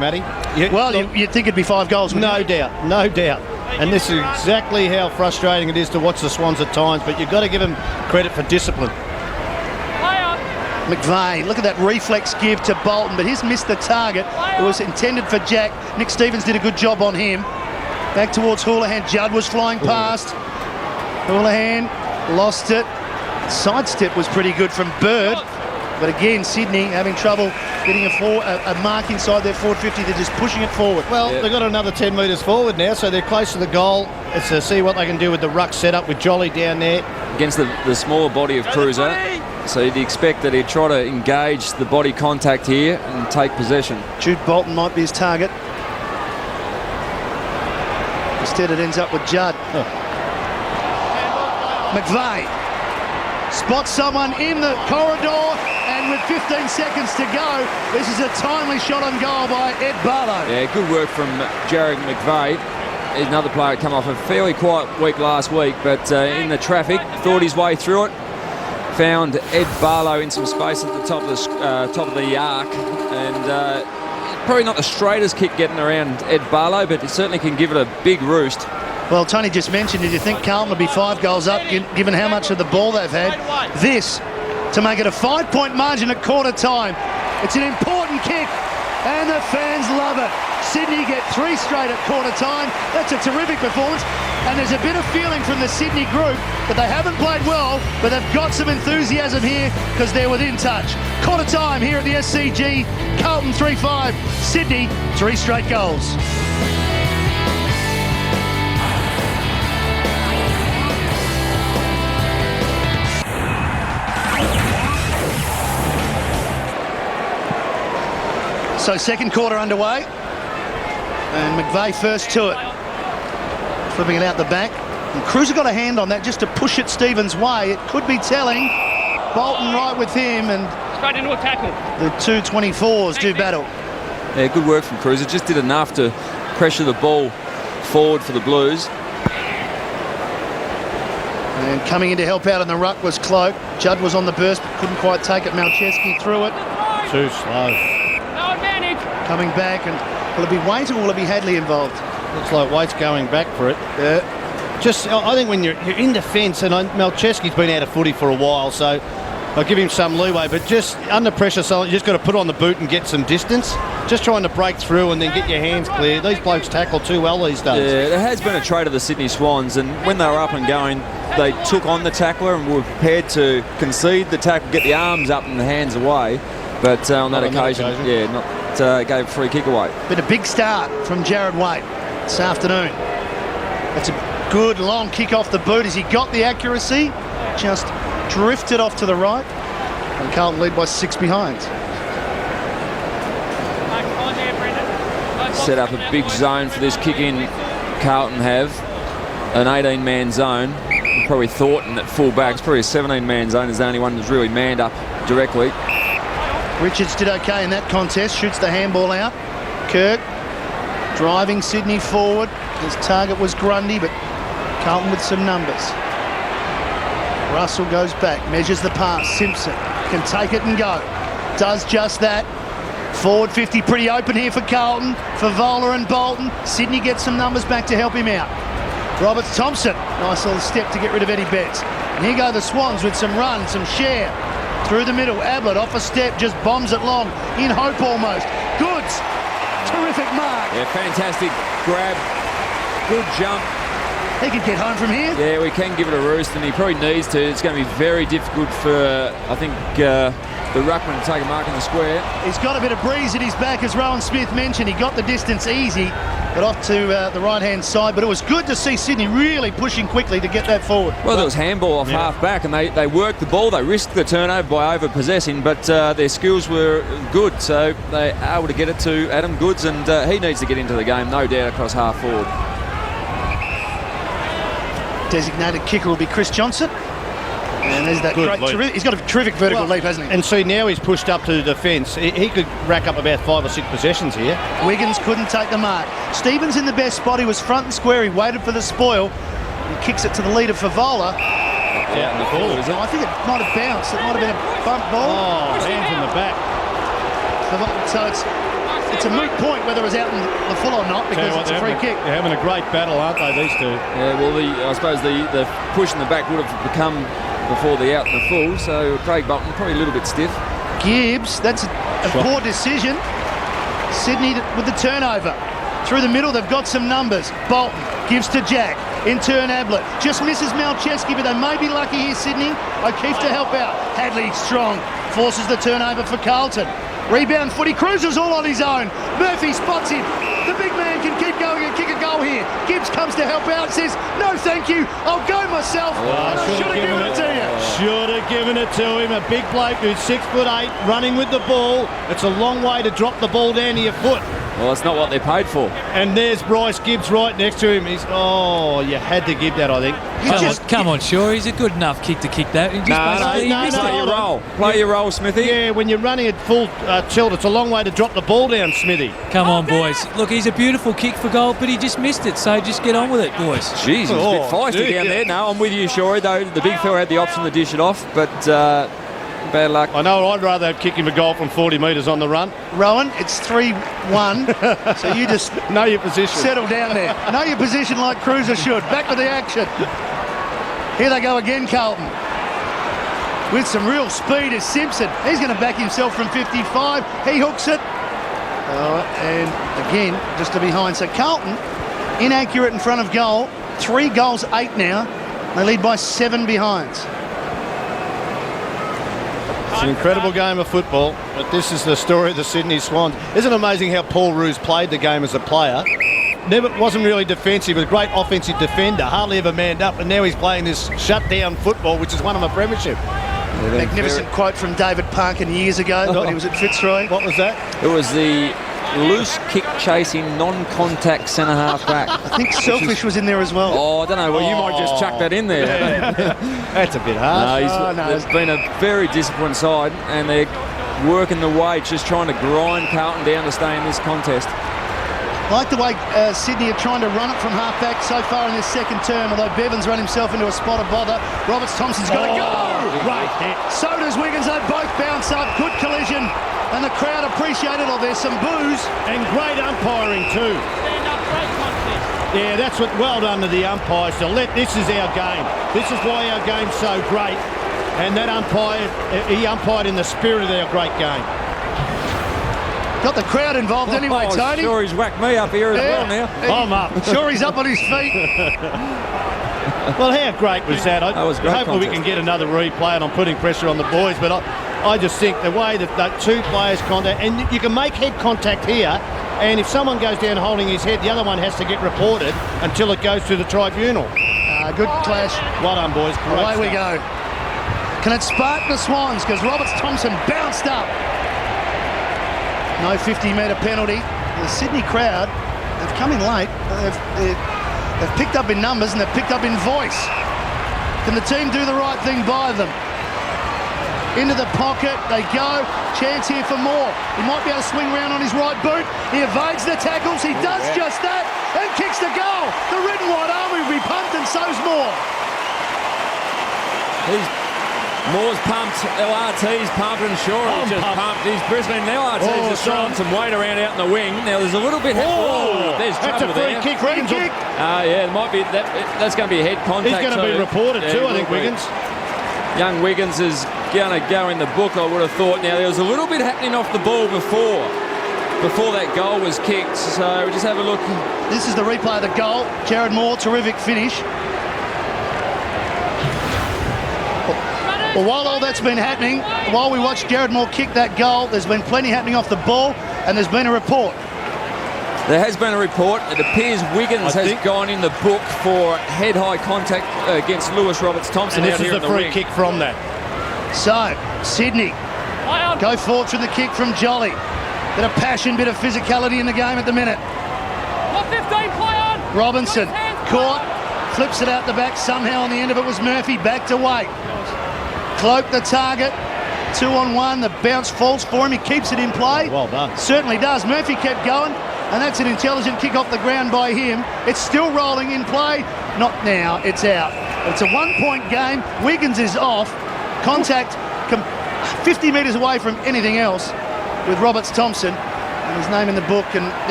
Matty. You'd think it'd be 5 goals. No doubt, no doubt. And this is exactly how frustrating it is to watch the Swans at times, but you've got to give them credit for discipline. McVeigh, look at that reflex give to Bolton, but he's missed the target. It was intended for Jack. Nick Stevens did a good job on him. Back towards Houlihan. Judd was flying past. Houlihan lost it. Sidestep was pretty good from Bird. But again, Sydney having trouble getting a mark inside their forward 50. They're just pushing it forward. Well, they've got another 10 metres forward now, so they're close to the goal. It's to see what they can do with the ruck setup with Jolly down there. Against the smaller body of Cruiser. So you'd expect that he'd try to engage the body contact here and take possession. Jude Bolton might be his target. Instead it ends up with Judd. McVeigh spots someone in the corridor, and with 15 seconds to go, this is a timely shot on goal by Ed Barlow. Yeah, good work from Jarrod McVeigh. Another player come off a fairly quiet week last week, but in the traffic, thought his way through it. Found Ed Barlow in some space at the top of the arc, and probably not the straightest kick getting around Ed Barlow, but it certainly can give it a big roost. Well, Tony just mentioned, did you think Carlton would be 5 goals up, given how much of the ball they've had? This, to make it a 5-point margin at quarter time. It's an important kick, and the fans love it. Sydney get 3 straight at quarter time. That's a terrific performance, and there's a bit of feeling from the Sydney group that they haven't played well, but they've got some enthusiasm here because they're within touch. Quarter time here at the SCG. Carlton 3-5, Sydney 3 straight goals. So second quarter underway, and McVeigh first to it, flipping it out the back. And Cruiser got a hand on that just to push it Stevens' way. It could be telling. Bolton right with him, and straight into a tackle. The 224s do battle. Yeah, good work from Cruiser. Just did enough to pressure the ball forward for the Blues. And coming in to help out in the ruck was Cloak. Judd was on the burst, but couldn't quite take it. Malcheski threw it. Too slow. Coming back, and will it be Waite or will it be Hadley involved? Looks like Waite's going back for it. Just, I think when you're in defence, and Malcheski's been out of footy for a while, so I'll give him some leeway, but just under pressure, so you just got to put on the boot and get some distance. Just trying to break through and then get your hands clear. These blokes tackle too well these days. Yeah, there has been a trait of the Sydney Swans, and when they were up and going, they took on the tackler and were prepared to concede the tackle, get the arms up and the hands away. But on that occasion, gave a free kick away. Been a big start from Jarrod Waite this afternoon. That's a good long kick off the boot as he got the accuracy, just drifted off to the right, and Carlton lead by 6 behind. Set up a big zone for this kick in. Carlton have an 18-man zone. Probably Thornton at full back. It's probably a 17-man zone is the only one that's really manned up directly. Richards did okay in that contest, shoots the handball out. Kirk driving Sydney forward. His target was Grundy, but Carlton with some numbers. Russell goes back, measures the pass. Simpson can take it and go. Does just that. Forward 50 pretty open here for Carlton, for Vola and Bolton. Sydney gets some numbers back to help him out. Roberts Thompson, nice little step to get rid of Eddie Betts. And here go the Swans with some run, some share. Through the middle, Ablett off a step, just bombs it long, in hope almost. Goods, terrific mark. Yeah, fantastic grab, good jump. He could get home from here. Yeah, we can give it a roost, and he probably needs to. It's going to be very difficult for, I think, the ruckman to take a mark in the square. He's got a bit of breeze at his back, as Rowan Smith mentioned. He got the distance easy, but off to the right-hand side. But it was good to see Sydney really pushing quickly to get that forward. Well, there was handball off half-back, and they worked the ball. They risked the turnover by over-possessing, but their skills were good, so they are able to get it to Adam Goods, and he needs to get into the game, no doubt, across half-forward. Designated kicker will be Chris Johnson. And there's that great, he's got a terrific vertical leap, hasn't he? And see, now he's pushed up to the defence. He could rack up about 5 or 6 possessions here. Wiggins couldn't take the mark. Stevens in the best spot. He was front and square. He waited for the spoil. He kicks it to the leader for Vola. Out in the ball, is it? I think it might have bounced. It might have been a bump ball. Oh, hands in the back. So it's it's a moot point whether it's out in the full or not because it's a free kick. They're having a great battle, aren't they, these two? Yeah, well, I suppose the push in the back would have become before the out and the full, so Craig Bolton probably a little bit stiff. Gibbs, that's a poor decision. Sydney with the turnover. Through the middle, they've got some numbers. Bolton gives to Jack. In turn, Ablett just misses Malcheski, but they may be lucky here, Sydney. O'Keefe to help out. Hadley strong, forces the turnover for Carlton. Rebound footy, Cruiser's all on his own. Murphy spots him. The big man can keep going and kick a goal here. Gibbs comes to help out, says, no thank you, I'll go myself. Should have given it to you. Should have given it to him. A big bloke who's 6'8", running with the ball. It's a long way to drop the ball down to your foot. Well, that's not what they're paid for. And there's Bryce Gibbs right next to him. You had to give that, I think. Come on, Shaw. He's a good enough kick to kick that. Play your role. Play your role, Smithy. Yeah, when you're running at full tilt, it's a long way to drop the ball down, Smithy. Come on, boys. Look, he's a beautiful kick for goal, but he just missed it. So just get on with it, boys. Jeez, he's a bit feisty down there. No, I'm with you, Shorey, though. The big fella had the option to dish it off, but bad luck. I know I'd rather have kicked him a goal from 40 metres on the run. Rowan, it's 3-1, so you just know your position. Settle down there. Know your position like Cruiser should. Back to the action. Here they go again, Carlton. With some real speed is Simpson. He's going to back himself from 55. He hooks it. And again, just to behind. So Carlton, inaccurate in front of goal. 3 goals, 8 now. They lead by 7 behinds. It's an incredible game of football, but this is the story of the Sydney Swans. Isn't it amazing how Paul Roos played the game as a player? Wasn't really defensive, a great offensive defender, hardly ever manned up, and now he's playing this shut-down football, which is one of a premiership. Magnificent quote from David Parkin years ago when he was at Fitzroy. What was that? It was the loose kick chasing non-contact centre half back. I think Selfish was in there as well. Oh, I don't know. Well, you might just chuck that in there. That's a bit harsh. It's been a very disciplined side, and they're working the way, just trying to grind Carlton down to stay in this contest. I like the way Sydney are trying to run it from half-back so far in this second term, although Bevan's run himself into a spot of bother. Roberts Thompson's got to go! Right. So does Wiggins. They both bounce up. Good collision. And the crowd appreciate it. Oh, there's some boos. And great umpiring too. Yeah, that's what. Well done to the umpires. This is our game. This is why our game's so great. And that umpire, he umpired in the spirit of our great game. Got the crowd involved anyway, Tony. Sure, he's whacked me up here as well now. I'm up. Sure, he's up on his feet. Well, how great was that? That was great. Hopefully we can get another replay, and I'm putting pressure on the boys, but I just think the way that the 2 players contact, and you can make head contact here, and if someone goes down holding his head, the other one has to get reported until it goes to the tribunal. Good clash. Well done, boys. Great Away we stuff. go. Can it spark the Swans? Because Roberts Thompson bounced up. No 50-metre penalty. The Sydney crowd, they've come in late. They've picked up in numbers and they've picked up in voice. Can the team do the right thing by them? Into the pocket, they go. Chance here for Moore. He might be able to swing round on his right boot. He evades the tackles. He does just that and kicks the goal. The red and white army will be pumped, and so's Moore. Moore's pumped, LRT's pumped, and Shorey's just pumped. He's Brisbane LRT's just throwing some weight around out in the wing. Now there's a little bit. There's that's a trouble free there. kick. Free kick. Yeah, it might be that. That's going to be a head contact. He's going to be reported too, I think, Wiggins. Young Wiggins is going to go in the book, I would have thought. Now there was a little bit happening off the ball before that goal was kicked. So just have a look. This is the replay of the goal. Jared Moore, terrific finish. Well, while all that's been happening, while we watched Jared Moore kick that goal, there's been plenty happening off the ball, and there's been a report. There has been a report. It appears Wiggins has gone in the book for head-high contact against Lewis Roberts Thompson. And out this here is the in free wing. kick from that. So, Sydney go forward for the kick from Jolly. Bit of passion, bit of physicality in the game at the minute. 15, play on! Robinson caught, flips it out the back. Somehow on the end of it was Murphy. Back to Wait. Cloak the target. 2-on-1. The bounce falls for him. He keeps it in play. Well done. Certainly does. Murphy kept going, and that's an intelligent kick off the ground by him. It's still rolling in play. Not now. It's out. It's a 1-point game. Wiggins is off. Contact 50 metres away from anything else with Roberts Thompson. And his name in the book, and there